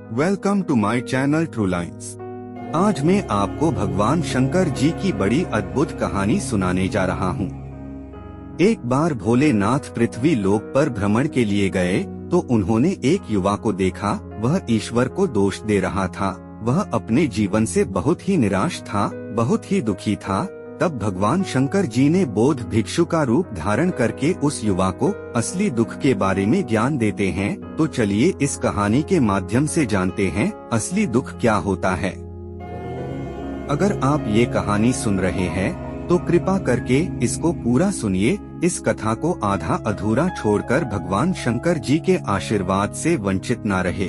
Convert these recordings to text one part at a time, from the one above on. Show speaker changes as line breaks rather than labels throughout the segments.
Welcome to my channel true lines. आज मैं आपको भगवान शंकर जी की बड़ी अद्भुत कहानी सुनाने जा रहा हूँ। एक बार भोलेनाथ पृथ्वी लोक पर भ्रमण के लिए गए तो उन्होंने एक युवा को देखा। वह ईश्वर को दोष दे रहा था। वह अपने जीवन से बहुत ही निराश था, बहुत ही दुखी था। तब भगवान शंकर जी ने बोध भिक्षु का रूप धारण करके उस युवा को असली दुख के बारे में ज्ञान देते हैं। तो चलिए इस कहानी के माध्यम से जानते हैं असली दुख क्या होता है। अगर आप ये कहानी सुन रहे हैं तो कृपा करके इसको पूरा सुनिए। इस कथा को आधा अधूरा छोड़कर भगवान शंकर जी के आशीर्वाद से वंचित ना रहे।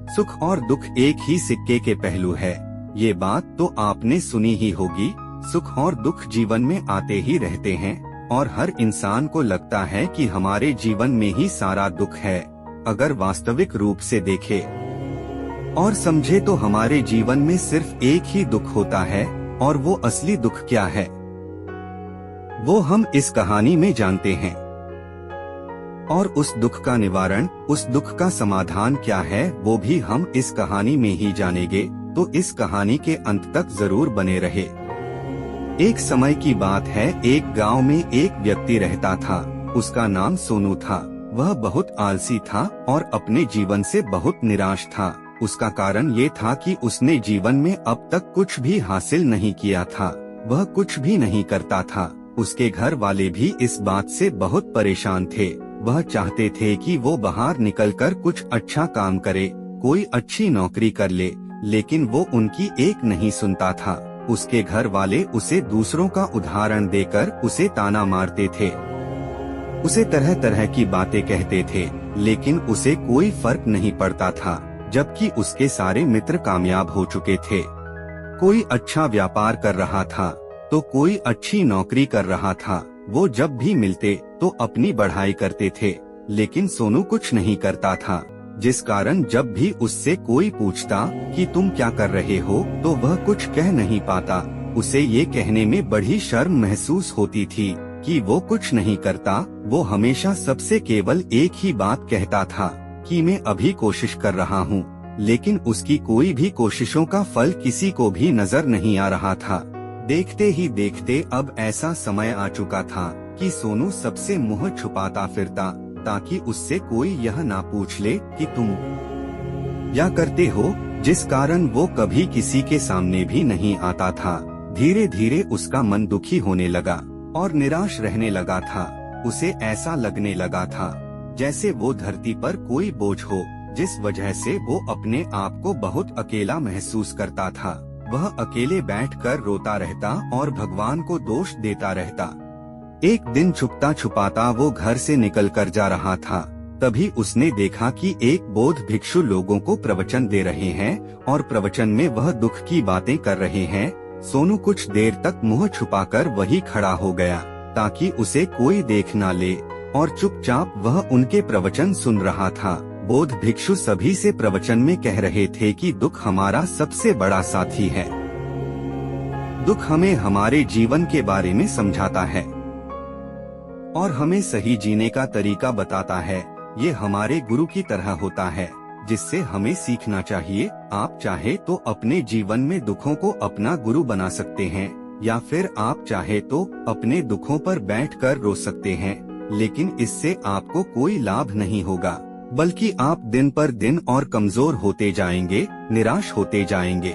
सुख और दुख एक ही सिक्के के पहलू है, ये बात तो आपने सुनी ही होगी। सुख और दुख जीवन में आते ही रहते हैं और हर इंसान को लगता है कि हमारे जीवन में ही सारा दुख है। अगर वास्तविक रूप से देखे और समझे तो हमारे जीवन में सिर्फ एक ही दुख होता है। और वो असली दुख क्या है वो हम इस कहानी में जानते हैं। और उस दुख का निवारण, उस दुख का समाधान क्या है वो भी हम इस कहानी में ही जानेंगे। तो इस कहानी के अंत तक जरूर बने रहे। एक समय की बात है, एक गांव में एक व्यक्ति रहता था। उसका नाम सोनू था। वह बहुत आलसी था और अपने जीवन से बहुत निराश था। उसका कारण ये था कि उसने जीवन में अब तक कुछ भी हासिल नहीं किया था। वह कुछ भी नहीं करता था। उसके घर वाले भी इस बात से बहुत परेशान थे। वह चाहते थे कि वो बाहर निकलकर कुछ अच्छा काम करे, कोई अच्छी नौकरी कर ले, लेकिन वो उनकी एक नहीं सुनता था। उसके घर वाले उसे दूसरों का उदाहरण देकर उसे ताना मारते थे, उसे तरह तरह की बातें कहते थे, लेकिन उसे कोई फर्क नहीं पड़ता था। जबकि उसके सारे मित्र कामयाब हो चुके थे। कोई अच्छा व्यापार कर रहा था तो कोई अच्छी नौकरी कर रहा था। वो जब भी मिलते तो अपनी बढ़ाई करते थे, लेकिन सोनू कुछ नहीं करता था। जिस कारण जब भी उससे कोई पूछता कि तुम क्या कर रहे हो तो वह कुछ कह नहीं पाता। उसे ये कहने में बड़ी शर्म महसूस होती थी कि वो कुछ नहीं करता। वो हमेशा सबसे केवल एक ही बात कहता था कि मैं अभी कोशिश कर रहा हूँ, लेकिन उसकी कोई भी कोशिशों का फल किसी को भी नजर नहीं आ रहा था। देखते ही देखते अब ऐसा समय आ चुका था कि सोनू सबसे मुँह छुपाता फिरता, ताकि उससे कोई यह ना पूछ ले कि तुम क्या करते हो, जिस कारण वो कभी किसी के सामने भी नहीं आता था। धीरे धीरे उसका मन दुखी होने लगा और निराश रहने लगा था। उसे ऐसा लगने लगा था जैसे वो धरती पर कोई बोझ हो, जिस वजह से वो अपने आप को बहुत अकेला महसूस करता था। वह अकेले बैठकर रोता रहता और भगवान को दोष देता रहता। एक दिन छुपता छुपाता वो घर से निकलकर जा रहा था। तभी उसने देखा कि एक बोध भिक्षु लोगों को प्रवचन दे रहे हैं और प्रवचन में वह दुख की बातें कर रहे हैं। सोनू कुछ देर तक मुंह छुपाकर वहीं खड़ा हो गया ताकि उसे कोई देख ना ले, और चुपचाप वह उनके प्रवचन सुन रहा था। बोध भिक्षु सभी से प्रवचन में कह रहे थे कि दुख हमारा सबसे बड़ा साथी है। दुख हमें हमारे जीवन के बारे में समझाता है और हमें सही जीने का तरीका बताता है। ये हमारे गुरु की तरह होता है जिससे हमें सीखना चाहिए। आप चाहे तो अपने जीवन में दुखों को अपना गुरु बना सकते हैं, या फिर आप चाहे तो अपने दुखों पर बैठकर रो सकते हैं, लेकिन इससे आपको कोई लाभ नहीं होगा, बल्कि आप दिन पर दिन और कमजोर होते जाएंगे, निराश होते जाएंगे।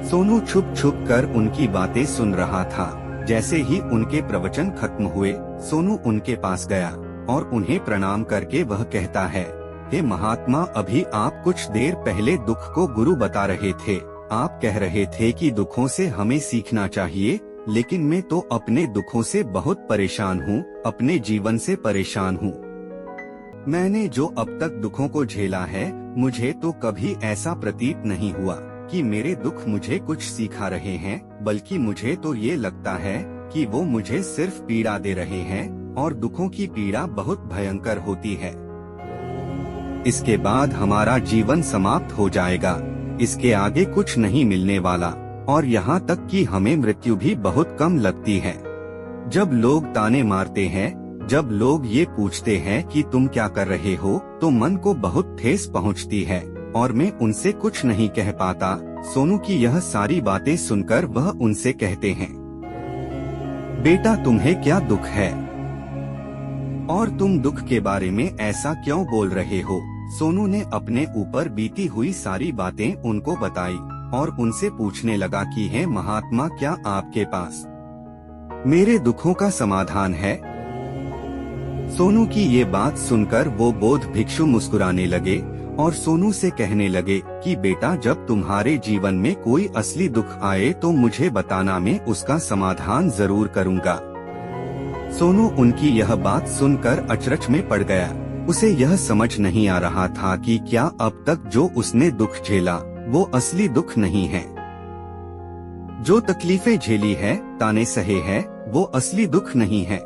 सोनू छुप छुप कर उनकी बातें सुन रहा था। जैसे ही उनके प्रवचन खत्म हुए, सोनू उनके पास गया और उन्हें प्रणाम करके वह कहता है, हे महात्मा, अभी आप कुछ देर पहले दुख को गुरु बता रहे थे। आप कह रहे थे कि दुखों से हमें सीखना चाहिए, लेकिन मैं तो अपने दुखों से बहुत परेशान हूँ, अपने जीवन से परेशान हूँ। मैंने जो अब तक दुखों को झेला है, मुझे तो कभी ऐसा प्रतीत नहीं हुआ कि मेरे दुख मुझे कुछ सिखा रहे हैं, बल्कि मुझे तो ये लगता है कि वो मुझे सिर्फ पीड़ा दे रहे हैं, और दुखों की पीड़ा बहुत भयंकर होती है। इसके बाद हमारा जीवन समाप्त हो जाएगा, इसके आगे कुछ नहीं मिलने वाला, और यहाँ तक कि हमें मृत्यु भी बहुत कम लगती है। जब लोग ताने मारते हैं, जब लोग ये पूछते हैं कि तुम क्या कर रहे हो, तो मन को बहुत ठेस पहुंचती है। और मैं उनसे कुछ नहीं कह पाता। सोनू की यह सारी बातें सुनकर वह उनसे कहते हैं, बेटा तुम्हें क्या दुख है और तुम दुख के बारे में ऐसा क्यों बोल रहे हो। सोनू ने अपने ऊपर बीती हुई सारी बातें उनको बताई और उनसे पूछने लगा कि है महात्मा, क्या आपके पास मेरे दुखों का समाधान है। सोनू की ये बात सुनकर वो बौद्ध भिक्षु मुस्कुराने लगे और सोनू से कहने लगे कि बेटा, जब तुम्हारे जीवन में कोई असली दुख आए तो मुझे बताना, मैं उसका समाधान जरूर करूँगा। सोनू उनकी यह बात सुनकर अचरज में पड़ गया। उसे यह समझ नहीं आ रहा था कि क्या अब तक जो उसने दुख झेला वो असली दुख नहीं है। जो तकलीफें झेली है, ताने सहे है, वो असली दुख नहीं है।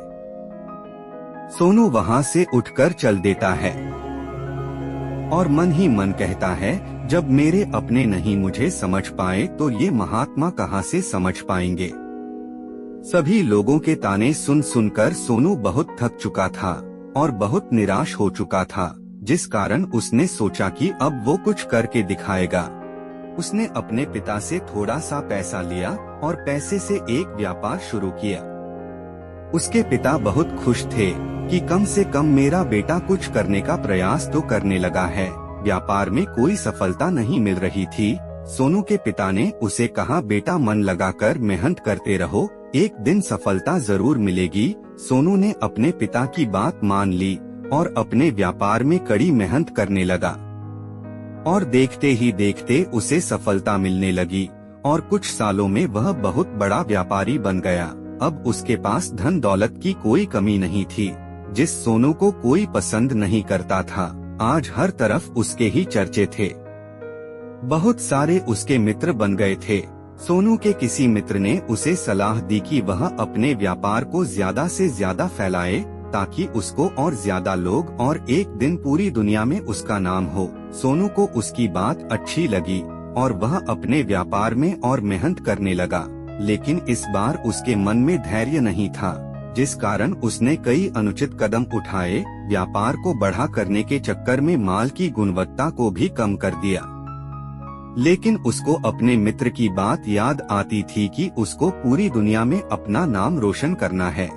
सोनू वहाँ से उठकर चल देता है और मन ही मन कहता है, जब मेरे अपने नहीं मुझे समझ पाए तो ये महात्मा कहाँ से समझ पाएंगे। सभी लोगों के ताने सुन सुनकर सोनू बहुत थक चुका था और बहुत निराश हो चुका था, जिस कारण उसने सोचा कि अब वो कुछ करके दिखाएगा। उसने अपने पिता से थोड़ा सा पैसा लिया और पैसे से एक व्यापार शुरू किया। उसके पिता बहुत खुश थे कि कम से कम मेरा बेटा कुछ करने का प्रयास तो करने लगा है। व्यापार में कोई सफलता नहीं मिल रही थी। सोनू के पिता ने उसे कहा, बेटा मन लगाकर मेहनत करते रहो, एक दिन सफलता जरूर मिलेगी। सोनू ने अपने पिता की बात मान ली और अपने व्यापार में कड़ी मेहनत करने लगा और देखते ही देखते उसे सफलता मिलने लगी और कुछ सालों में वह बहुत बड़ा व्यापारी बन गया। अब उसके पास धन दौलत की कोई कमी नहीं थी। जिस सोनू को कोई पसंद नहीं करता था, आज हर तरफ उसके ही चर्चे थे। बहुत सारे उसके मित्र बन गए थे। सोनू के किसी मित्र ने उसे सलाह दी कि वह अपने व्यापार को ज्यादा से ज्यादा फैलाए ताकि उसको और ज्यादा लोग और एक दिन पूरी दुनिया में उसका नाम हो। सोनू को उसकी बात अच्छी लगी और वह अपने व्यापार में और मेहनत करने लगा, लेकिन इस बार उसके मन में धैर्य नहीं था, जिस कारण उसने कई अनुचित कदम उठाए। व्यापार को बढ़ा करने के चक्कर में माल की गुणवत्ता को भी कम कर दिया। लेकिन उसको अपने मित्र की बात याद आती थी कि उसको पूरी दुनिया में अपना नाम रोशन करना है।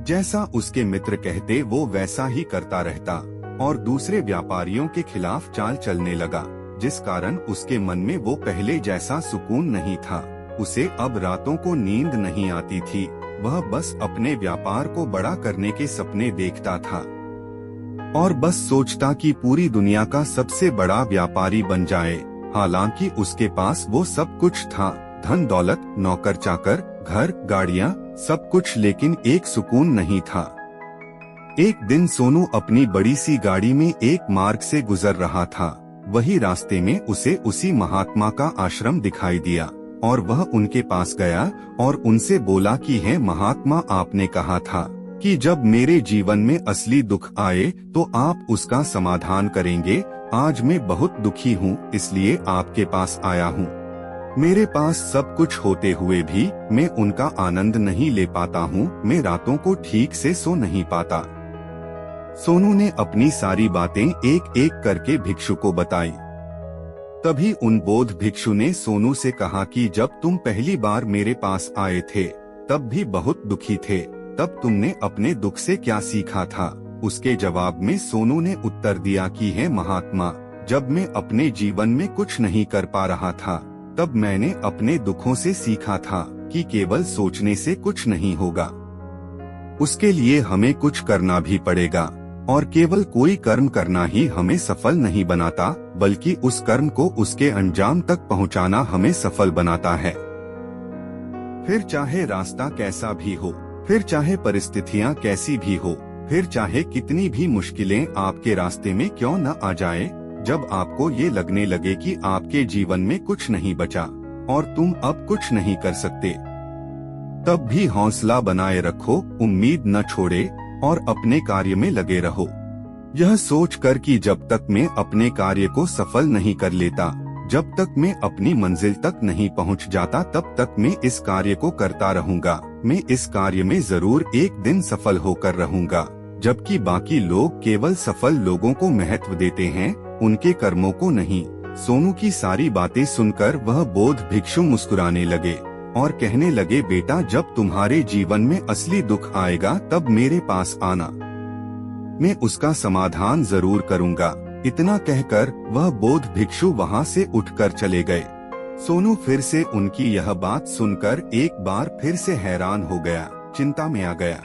जैसा उसके मित्र कहते वो वैसा ही करता रहता और दूसरे व्यापारियों के खिलाफ चाल चलने लगा, जिस कारण उसके मन में वो पहले जैसा सुकून नहीं था। उसे अब रातों को नींद नहीं आती थी। वह बस अपने व्यापार को बड़ा करने के सपने देखता था और बस सोचता कि पूरी दुनिया का सबसे बड़ा व्यापारी बन जाए। हालांकि उसके पास वो सब कुछ था, धन दौलत, नौकर चाकर, घर, गाड़ियाँ, सब कुछ, लेकिन एक सुकून नहीं था। एक दिन सोनू अपनी बड़ी सी गाड़ी में एक मार्ग से गुजर रहा था। वही रास्ते में उसे उसी महात्मा का आश्रम दिखाई दिया और वह उनके पास गया और उनसे बोला कि है महात्मा, आपने कहा था कि जब मेरे जीवन में असली दुख आए तो आप उसका समाधान करेंगे। आज मैं बहुत दुखी हूँ, इसलिए आपके पास आया हूँ। मेरे पास सब कुछ होते हुए भी मैं उनका आनंद नहीं ले पाता हूँ। मैं रातों को ठीक से सो नहीं पाता। सोनू ने अपनी सारी बातें एक एक करके भिक्षु को बताई। तभी उन बौद्ध भिक्षु ने सोनू से कहा कि जब तुम पहली बार मेरे पास आए थे तब भी बहुत दुखी थे, तब तुमने अपने दुख से क्या सीखा था। उसके जवाब में सोनू ने उत्तर दिया कि है महात्मा, जब मैं अपने जीवन में कुछ नहीं कर पा रहा था तब मैंने अपने दुखों से सीखा था कि केवल सोचने से कुछ नहीं होगा, उसके लिए हमें कुछ करना भी पड़ेगा और केवल कोई कर्म करना ही हमें सफल नहीं बनाता, बल्कि उस कर्म को उसके अंजाम तक पहुंचाना हमें सफल बनाता है। फिर चाहे रास्ता कैसा भी हो, फिर चाहे परिस्थितियां कैसी भी हो, फिर चाहे कितनी भी मुश्किलें आपके रास्ते में क्यों न आ जाए, जब आपको ये लगने लगे कि आपके जीवन में कुछ नहीं बचा और तुम अब कुछ नहीं कर सकते, तब भी हौसला बनाए रखो, उम्मीद न छोड़े और अपने कार्य में लगे रहो। यह सोचकर कि जब तक मैं अपने कार्य को सफल नहीं कर लेता, जब तक मैं अपनी मंजिल तक नहीं पहुंच जाता, तब तक मैं इस कार्य को करता रहूंगा। मैं इस कार्य में जरूर एक दिन सफल होकर रहूंगा। जबकि बाकी लोग केवल सफल लोगों को महत्व देते हैं, उनके कर्मों को नहीं। सोनू की सारी बातें सुनकर वह बौद्ध भिक्षु मुस्कुराने लगे और कहने लगे, बेटा जब तुम्हारे जीवन में असली दुख आएगा तब मेरे पास आना, मैं उसका समाधान जरूर करूंगा। इतना कहकर वह बौद्ध भिक्षु वहां से उठकर चले गए। सोनू फिर से उनकी यह बात सुनकर एक बार फिर से हैरान हो गया, चिंता में आ गया।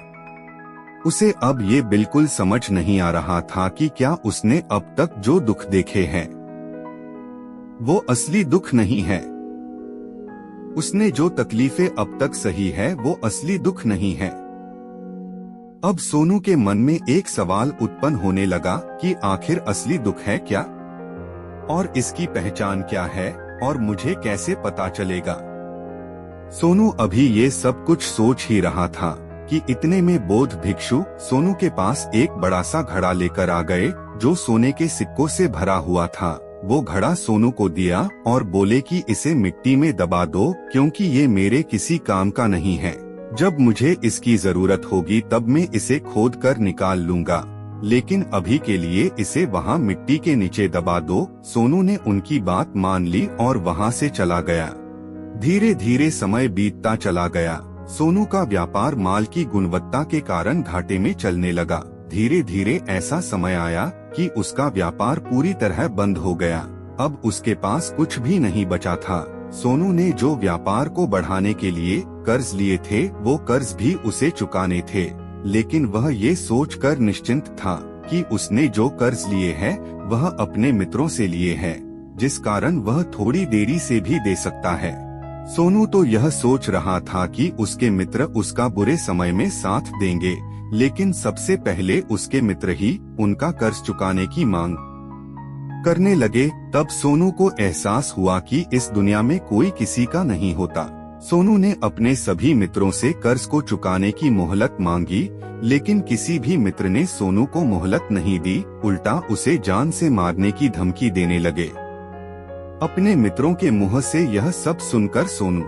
उसे अब ये बिल्कुल समझ नहीं आ रहा था कि क्या उसने अब तक जो दुख देखे हैं वो असली दुख नहीं है। उसने जो तकलीफें अब तक सही है वो असली दुख नहीं है। अब सोनू के मन में एक सवाल उत्पन्न होने लगा कि आखिर असली दुख है क्या और इसकी पहचान क्या है और मुझे कैसे पता चलेगा। सोनू अभी ये सब कुछ सोच ही रहा था कि इतने में बौद्ध भिक्षु सोनू के पास एक बड़ा सा घड़ा लेकर आ गए जो सोने के सिक्कों से भरा हुआ था। वो घड़ा सोनू को दिया और बोले कि इसे मिट्टी में दबा दो क्योंकि ये मेरे किसी काम का नहीं है। जब मुझे इसकी जरूरत होगी तब मैं इसे खोद कर निकाल लूंगा, लेकिन अभी के लिए इसे वहाँ मिट्टी के नीचे दबा दो। सोनू ने उनकी बात मान ली और वहाँ से चला गया। धीरे धीरे समय बीतता चला गया। सोनू का व्यापार माल की गुणवत्ता के कारण घाटे में चलने लगा। धीरे धीरे ऐसा समय आया कि उसका व्यापार पूरी तरह बंद हो गया। अब उसके पास कुछ भी नहीं बचा था। सोनू ने जो व्यापार को बढ़ाने के लिए कर्ज लिए थे वो कर्ज भी उसे चुकाने थे, लेकिन वह ये सोचकर निश्चिंत था कि उसने जो कर्ज लिए हैं वह अपने मित्रों से लिए हैं, जिस कारण वह थोड़ी देरी से भी दे सकता है। सोनू तो यह सोच रहा था कि उसके मित्र उसका बुरे समय में साथ देंगे, लेकिन सबसे पहले उसके मित्र ही उनका कर्ज चुकाने की मांग करने लगे। तब सोनू को एहसास हुआ कि इस दुनिया में कोई किसी का नहीं होता। सोनू ने अपने सभी मित्रों से कर्ज को चुकाने की मोहलत मांगी, लेकिन किसी भी मित्र ने सोनू को मोहलत नहीं दी, उल्टा उसे जान से मारने की धमकी देने लगे। अपने मित्रों के मुंह से यह सब सुनकर सोनू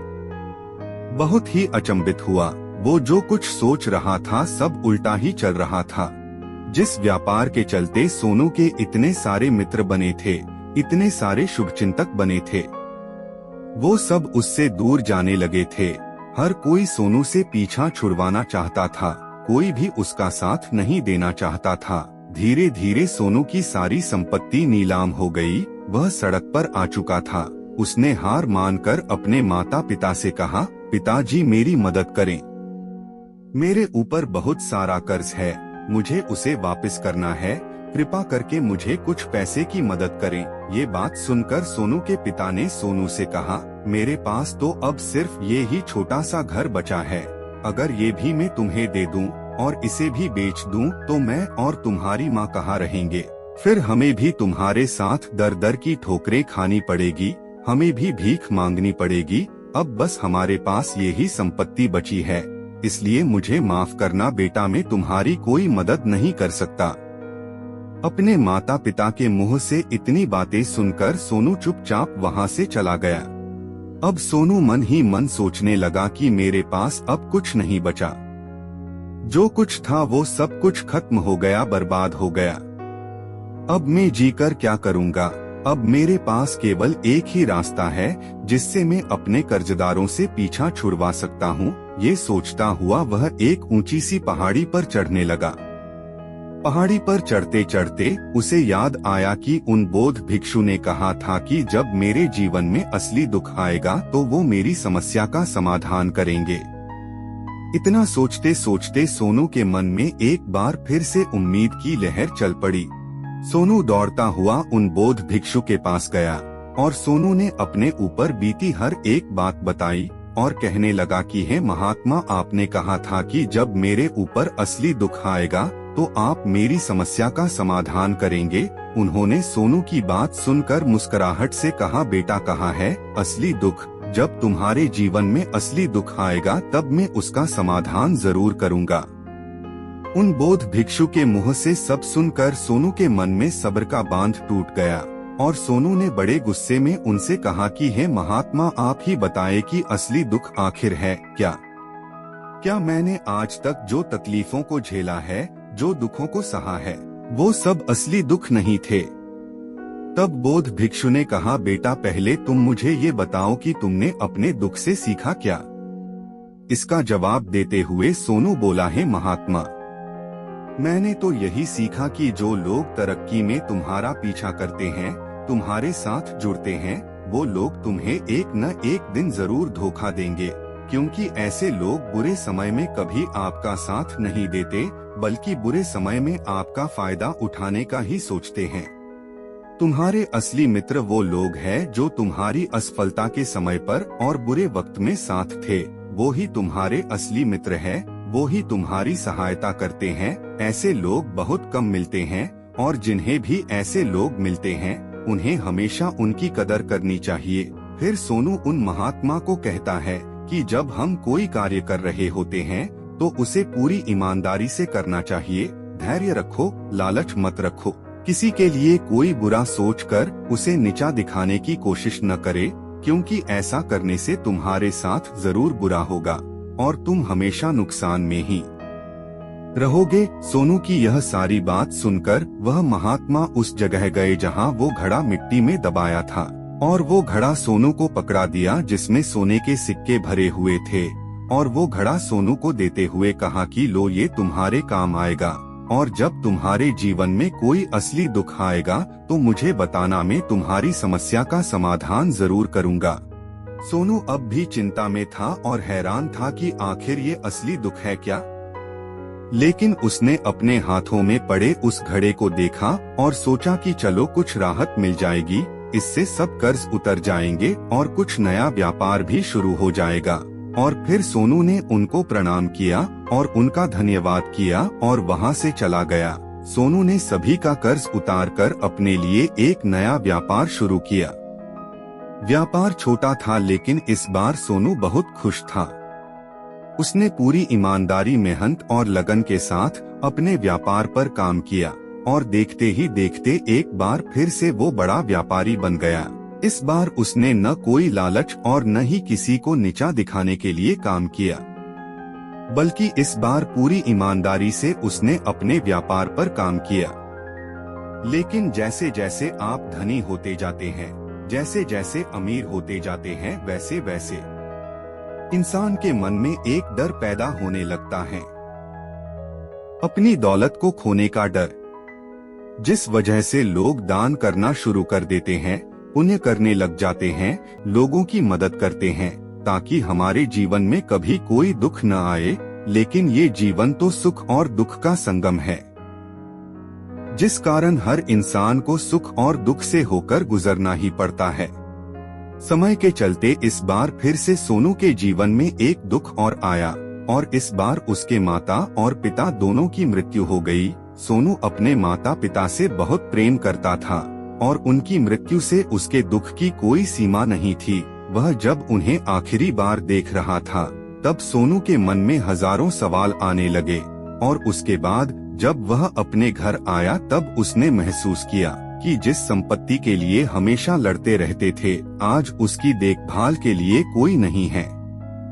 बहुत ही अचंभित हुआ। वो जो कुछ सोच रहा था सब उल्टा ही चल रहा था। जिस व्यापार के चलते सोनू के इतने सारे मित्र बने थे, इतने सारे शुभचिंतक बने थे, वो सब उससे दूर जाने लगे थे। हर कोई सोनू से पीछा छुड़वाना चाहता था, कोई भी उसका साथ नहीं देना चाहता था। धीरे धीरे सोनू की सारी संपत्ति नीलाम हो गई। वह सड़क पर आ चुका था। उसने हार मानकर अपने माता पिता से कहा, पिताजी मेरी मदद करें, मेरे ऊपर बहुत सारा कर्ज है, मुझे उसे वापस करना है, कृपा करके मुझे कुछ पैसे की मदद करें। ये बात सुनकर सोनू के पिता ने सोनू से कहा, मेरे पास तो अब सिर्फ ये ही छोटा सा घर बचा है, अगर ये भी मैं तुम्हें दे दूं और इसे भी बेच दूं तो मैं और तुम्हारी माँ कहाँ रहेंगे? फिर हमें भी तुम्हारे साथ दर दर की ठोकरें खानी पड़ेगी, हमें भी भीख मांगनी पड़ेगी। अब बस हमारे पास ये ही संपत्ति बची है, इसलिए मुझे माफ करना बेटा, मैं तुम्हारी कोई मदद नहीं कर सकता। अपने माता पिता के मुंह से इतनी बातें सुनकर सोनू चुपचाप वहां से चला गया। अब सोनू मन ही मन सोचने लगा कि मेरे पास अब कुछ नहीं बचा, जो कुछ था वो सब कुछ खत्म हो गया, बर्बाद हो गया। अब मैं जीकर क्या करूंगा? अब मेरे पास केवल एक ही रास्ता है जिससे मैं अपने कर्जदारों से पीछा छुड़वा सकता हूँ। ये सोचता हुआ वह एक ऊंची सी पहाड़ी पर चढ़ने लगा। पहाड़ी पर चढ़ते चढ़ते उसे याद आया कि उन बौद्ध भिक्षु ने कहा था कि जब मेरे जीवन में असली दुख आएगा तो वो मेरी समस्या का समाधान करेंगे। इतना सोचते सोचते सोनू के मन में एक बार फिर से उम्मीद की लहर चल पड़ी। सोनू दौड़ता हुआ उन बौद्ध भिक्षु के पास गया और सोनू ने अपने ऊपर बीती हर एक बात बताई और कहने लगा कि हे महात्मा, आपने कहा था कि जब मेरे ऊपर असली दुख आएगा तो आप मेरी समस्या का समाधान करेंगे। उन्होंने सोनू की बात सुनकर मुस्कुराहट से कहा, बेटा कहाँ है असली दुख? जब तुम्हारे जीवन में असली दुख आएगा तब मैं उसका समाधान जरूर करूँगा। उन बौद्ध भिक्षु के मुंह से सब सुनकर सोनू के मन में सब्र का बांध टूट गया और सोनू ने बड़े गुस्से में उनसे कहा कि हे महात्मा, आप ही बताएं कि असली दुख आखिर है क्या? क्या मैंने आज तक जो तकलीफों को झेला है, जो दुखों को सहा है, वो सब असली दुख नहीं थे? तब बोध भिक्षु ने कहा, बेटा पहले तुम मुझे ये बताओ कि तुमने अपने दुख से सीखा क्या। इसका जवाब देते हुए सोनू बोला, है महात्मा, मैंने तो यही सीखा कि जो लोग तरक्की में तुम्हारा पीछा करते हैं, तुम्हारे साथ जुड़ते हैं, वो लोग तुम्हें एक न एक दिन जरूर धोखा देंगे, क्योंकि ऐसे लोग बुरे समय में कभी आपका साथ नहीं देते, बल्कि बुरे समय में आपका फायदा उठाने का ही सोचते हैं। तुम्हारे असली मित्र वो लोग हैं जो तुम्हारी असफलता के समय पर और बुरे वक्त में साथ थे। वो ही तुम्हारे असली मित्र हैं, वो ही तुम्हारी सहायता करते हैं। ऐसे लोग बहुत कम मिलते हैं, और जिन्हें भी ऐसे लोग मिलते हैं उन्हें हमेशा उनकी कदर करनी चाहिए। फिर सोनू उन महात्मा को कहता है कि जब हम कोई कार्य कर रहे होते हैं तो उसे पूरी ईमानदारी से करना चाहिए। धैर्य रखो, लालच मत रखो। किसी के लिए कोई बुरा सोचकर उसे नीचा दिखाने की कोशिश न करे, क्योंकि ऐसा करने से तुम्हारे साथ जरूर बुरा होगा और तुम हमेशा नुकसान में ही रहोगे। सोनू की यह सारी बात सुनकर वह महात्मा उस जगह गए जहां वो घड़ा मिट्टी में दबाया था, और वो घड़ा सोनू को पकड़ा दिया जिसमें सोने के सिक्के भरे हुए थे, और वो घड़ा सोनू को देते हुए कहा कि लो, ये तुम्हारे काम आएगा, और जब तुम्हारे जीवन में कोई असली दुख आएगा तो मुझे बताना, मैं तुम्हारी समस्या का समाधान जरूर करूंगा। सोनू अब भी चिंता में था और हैरान था कि आखिर ये असली दुख है क्या। लेकिन उसने अपने हाथों में पड़े उस घड़े को देखा और सोचा कि चलो कुछ राहत मिल जाएगी, इससे सब कर्ज उतर जाएंगे और कुछ नया व्यापार भी शुरू हो जाएगा। और फिर सोनू ने उनको प्रणाम किया और उनका धन्यवाद किया और वहां से चला गया। सोनू ने सभी का कर्ज उतारकर अपने लिए एक नया व्यापार शुरू किया। व्यापार छोटा था, लेकिन इस बार सोनू बहुत खुश था। उसने पूरी ईमानदारी, मेहनत और लगन के साथ अपने व्यापार पर काम किया, और देखते ही देखते एक बार फिर से वो बड़ा व्यापारी बन गया। इस बार उसने न कोई लालच और न ही किसी को नीचा दिखाने के लिए काम किया, बल्कि इस बार पूरी ईमानदारी से उसने अपने व्यापार पर काम किया। लेकिन जैसे जैसे आप धनी होते जाते हैं, जैसे जैसे अमीर होते जाते हैं, वैसे वैसे इंसान के मन में एक डर पैदा होने लगता है, अपनी दौलत को खोने का डर, जिस वजह से लोग दान करना शुरू कर देते हैं, पुण्य करने लग जाते हैं, लोगों की मदद करते हैं, ताकि हमारे जीवन में कभी कोई दुख न आए। लेकिन ये जीवन तो सुख और दुख का संगम है, जिस कारण हर इंसान को सुख और दुख से होकर गुजरना ही पड़ता है। समय के चलते इस बार फिर से सोनू के जीवन में एक दुख और आया, और इस बार उसके माता और पिता दोनों की मृत्यु हो गई। सोनू अपने माता पिता से बहुत प्रेम करता था, और उनकी मृत्यु से उसके दुख की कोई सीमा नहीं थी। वह जब उन्हें आखिरी बार देख रहा था, तब सोनू के मन में हजारों सवाल आने लगे, और उसके बाद जब वह अपने घर आया तब उसने महसूस किया कि जिस संपत्ति के लिए हमेशा लड़ते रहते थे, आज उसकी देखभाल के लिए कोई नहीं है।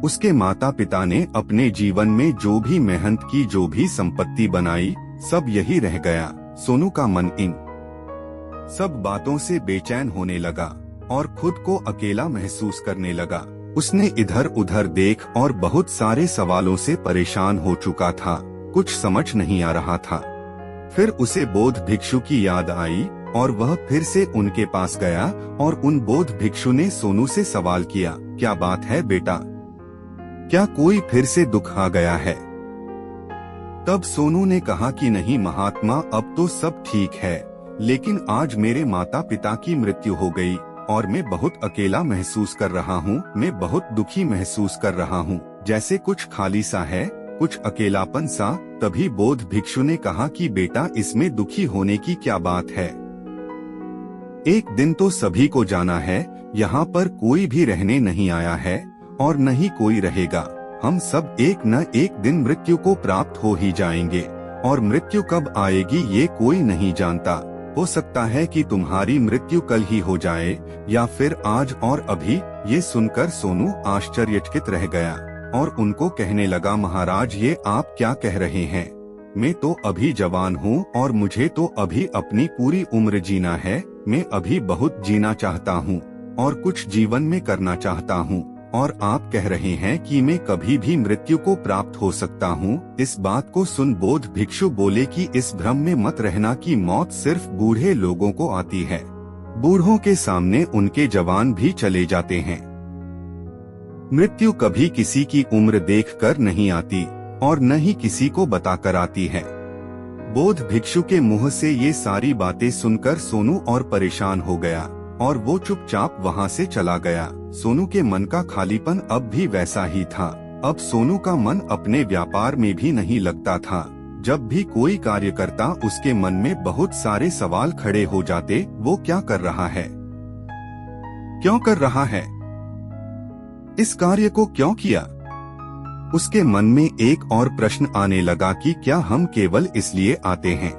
उसके माता पिता ने अपने जीवन में जो भी मेहनत की, जो भी संपत्ति बनाई, सब यही रह गया। सोनू का मन इन सब बातों से बेचैन होने लगा और खुद को अकेला महसूस करने लगा। उसने इधर उधर देख और बहुत सारे सवालों से परेशान हो चुका था, कुछ समझ नहीं आ रहा था। फिर उसे बोध भिक्षु की याद आई और वह फिर से उनके पास गया, और उन बोध भिक्षु ने सोनू से सवाल किया, क्या बात है बेटा, क्या कोई फिर से दुख आ गया है? तब सोनू ने कहा कि नहीं महात्मा, अब तो सब ठीक है, लेकिन आज मेरे माता पिता की मृत्यु हो गई और मैं बहुत अकेला महसूस कर रहा हूँ। मैं बहुत दुखी महसूस कर रहा हूँ, जैसे कुछ खाली सा है, कुछ अकेलापन सा। तभी बोध भिक्षु ने कहा कि बेटा, इसमें दुखी होने की क्या बात है? एक दिन तो सभी को जाना है, यहाँ पर कोई भी रहने नहीं आया है और न ही कोई रहेगा। हम सब एक न एक दिन मृत्यु को प्राप्त हो ही जाएंगे, और मृत्यु कब आएगी ये कोई नहीं जानता। हो सकता है कि तुम्हारी मृत्यु कल ही हो जाए या फिर आज और अभी। ये सुनकर सोनू आश्चर्यचकित रह गया और उनको कहने लगा, महाराज ये आप क्या कह रहे हैं? मैं तो अभी जवान हूँ और मुझे तो अभी अपनी पूरी उम्र जीना है। मैं अभी बहुत जीना चाहता हूँ और कुछ जीवन में करना चाहता हूँ, और आप कह रहे हैं कि मैं कभी भी मृत्यु को प्राप्त हो सकता हूँ। इस बात को सुन बौद्ध भिक्षु बोले कि इस भ्रम में मत रहना कि मौत सिर्फ बूढ़े लोगों को आती है। बूढ़ों के सामने उनके जवान भी चले जाते हैं। मृत्यु कभी किसी की उम्र देखकर नहीं आती और न ही किसी को बताकर आती है। बौद्ध भिक्षु के मुंह से ये सारी बातें सुनकर सोनू और परेशान हो गया और वो चुपचाप वहाँ से चला गया। सोनू के मन का खालीपन अब भी वैसा ही था। अब सोनू का मन अपने व्यापार में भी नहीं लगता था। जब भी कोई कार्य करता उसके मन में बहुत सारे सवाल खड़े हो जाते। वो क्या कर रहा है, क्यों कर रहा है, इस कार्य को क्यों किया? उसके मन में एक और प्रश्न आने लगा कि क्या हम केवल इसलिए आते हैं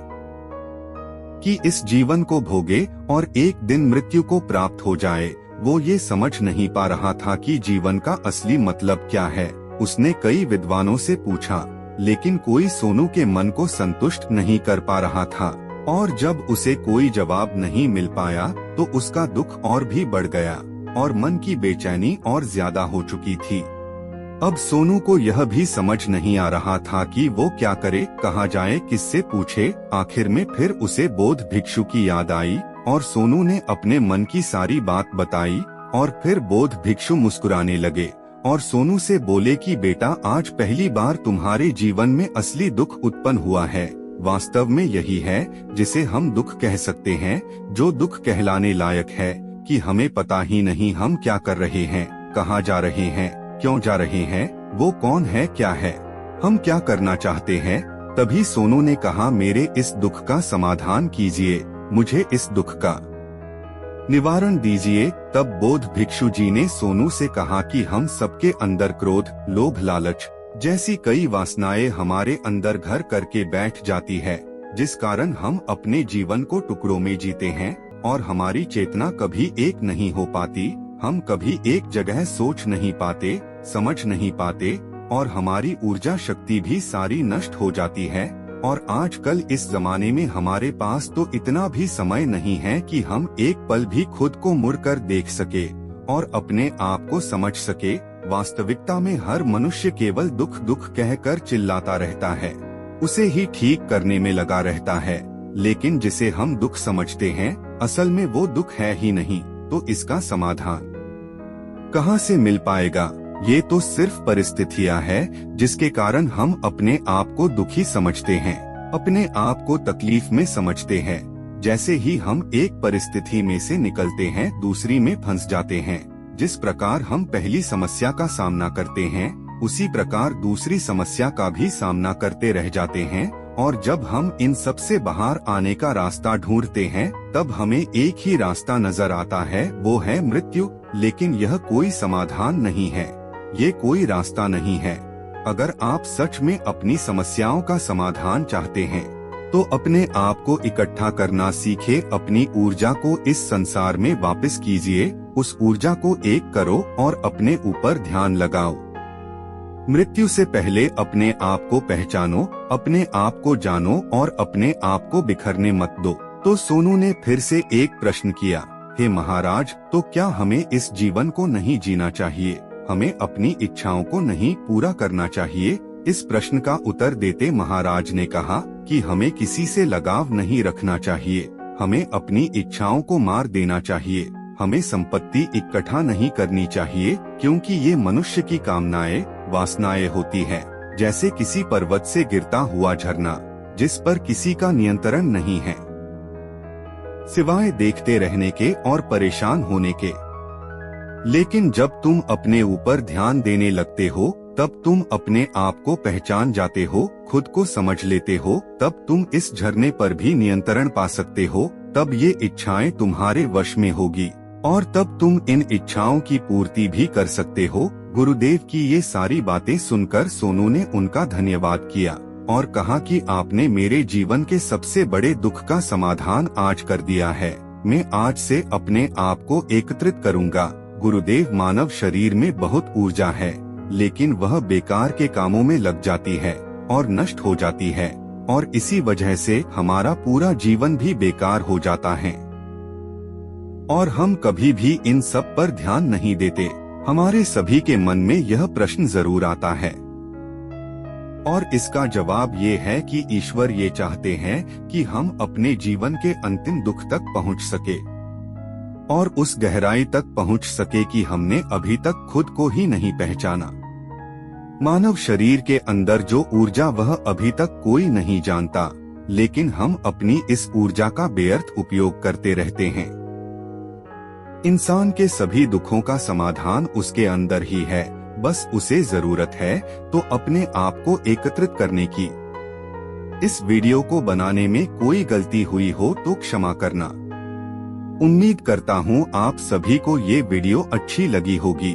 कि इस जीवन को भोगे और एक दिन मृत्यु को प्राप्त हो जाए? वो ये समझ नहीं पा रहा था कि जीवन का असली मतलब क्या है। उसने कई विद्वानों से पूछा, लेकिन कोई सोनू के मन को संतुष्ट नहीं कर पा रहा था, और जब उसे कोई जवाब नहीं मिल पाया तो उसका दुख और भी बढ़ गया और मन की बेचैनी और ज्यादा हो चुकी थी। अब सोनू को यह भी समझ नहीं आ रहा था कि वो क्या करे, कहाँ जाए, किससे पूछे। आखिर में फिर उसे बौद्ध भिक्षु की याद आई और सोनू ने अपने मन की सारी बात बताई। और फिर बौद्ध भिक्षु मुस्कुराने लगे और सोनू से बोले कि बेटा, आज पहली बार तुम्हारे जीवन में असली दुख उत्पन्न हुआ है। वास्तव में यही है जिसे हम दुख कह सकते हैं, जो दुख कहलाने लायक है कि हमें पता ही नहीं हम क्या कर रहे हैं, कहाँ जा रहे हैं, क्यों जा रहे हैं, वो कौन है, क्या है, हम क्या करना चाहते हैं। तभी सोनू ने कहा, मेरे इस दुख का समाधान कीजिए, मुझे इस दुख का निवारण दीजिए। तब बौद्ध भिक्षु जी ने सोनू से कहा कि हम सबके अंदर क्रोध, लोभ, लालच जैसी कई वासनाएं हमारे अंदर घर करके बैठ जाती है, जिस कारण हम अपने जीवन को टुकड़ों में जीते हैं और हमारी चेतना कभी एक नहीं हो पाती। हम कभी एक जगह सोच नहीं पाते, समझ नहीं पाते और हमारी ऊर्जा शक्ति भी सारी नष्ट हो जाती है। और आजकल इस जमाने में हमारे पास तो इतना भी समय नहीं है कि हम एक पल भी खुद को मुड़कर देख सके और अपने आप को समझ सके। वास्तविकता में हर मनुष्य केवल दुख दुख कहकर चिल्लाता रहता है, उसे ही ठीक करने में लगा रहता है, लेकिन जिसे हम दुख समझते हैं असल में वो दुख है ही नहीं। तो इसका समाधान कहाँ से मिल पाएगा? ये तो सिर्फ परिस्थितियाँ है जिसके कारण हम अपने आप को दुखी समझते हैं, अपने आप को तकलीफ में समझते हैं। जैसे ही हम एक परिस्थिति में से निकलते हैं दूसरी में फंस जाते हैं। जिस प्रकार हम पहली समस्या का सामना करते हैं उसी प्रकार दूसरी समस्या का भी सामना करते रह जाते हैं। और जब हम इन सब से बाहर आने का रास्ता ढूंढते हैं तब हमें एक ही रास्ता नजर आता है, वो है मृत्यु। लेकिन यह कोई समाधान नहीं है, ये कोई रास्ता नहीं है। अगर आप सच में अपनी समस्याओं का समाधान चाहते हैं तो अपने आप को इकट्ठा करना सीखे, अपनी ऊर्जा को इस संसार में वापस कीजिए, उस ऊर्जा को एक करो और अपने ऊपर ध्यान लगाओ। मृत्यु से पहले अपने आप को पहचानो, अपने आप को जानो और अपने आप को बिखरने मत दो। तो सोनू ने फिर से एक प्रश्न किया, हे महाराज, तो क्या हमें इस जीवन को नहीं जीना चाहिए, हमें अपनी इच्छाओं को नहीं पूरा करना चाहिए? इस प्रश्न का उत्तर देते महाराज ने कहा कि हमें किसी से लगाव नहीं रखना चाहिए, हमें अपनी इच्छाओं को मार देना चाहिए, हमें संपत्ति इकट्ठा नहीं करनी चाहिए, क्योंकि ये मनुष्य की कामनाएं, वासनाएं होती है, जैसे किसी पर्वत से गिरता हुआ झरना जिस पर किसी का नियंत्रण नहीं है, सिवाय देखते रहने के और परेशान होने के। लेकिन जब तुम अपने ऊपर ध्यान देने लगते हो तब तुम अपने आप को पहचान जाते हो, खुद को समझ लेते हो, तब तुम इस झरने पर भी नियंत्रण पा सकते हो। तब ये इच्छाएं तुम्हारे वश में होगी और तब तुम इन इच्छाओं की पूर्ति भी कर सकते हो। गुरुदेव की ये सारी बातें सुनकर सोनू ने उनका धन्यवाद किया और कहा कि आपने मेरे जीवन के सबसे बड़े दुख का समाधान आज कर दिया है। मैं आज से अपने आप को एकत्रित करूंगा। गुरुदेव, मानव शरीर में बहुत ऊर्जा है, लेकिन वह बेकार के कामों में लग जाती है और नष्ट हो जाती है और इसी वजह से हमारा पूरा जीवन भी बेकार हो जाता है। और हम कभी भी इन सब पर ध्यान नहीं देते। हमारे सभी के मन में यह प्रश्न जरूर आता है और इसका जवाब ये है कि ईश्वर ये चाहते हैं कि हम अपने जीवन के अंतिम दुख तक पहुंच सके और उस गहराई तक पहुंच सके कि हमने अभी तक खुद को ही नहीं पहचाना। मानव शरीर के अंदर जो ऊर्जा वह अभी तक कोई नहीं जानता, लेकिन हम अपनी इस ऊर्जा का बेअर्थ उपयोग करते रहते हैं। इंसान के सभी दुखों का समाधान उसके अंदर ही है, बस उसे जरूरत है तो अपने आप को एकत्रित करने की। इस वीडियो को बनाने में कोई गलती हुई हो तो क्षमा करना। उम्मीद करता हूँ आप सभी को ये वीडियो अच्छी लगी होगी।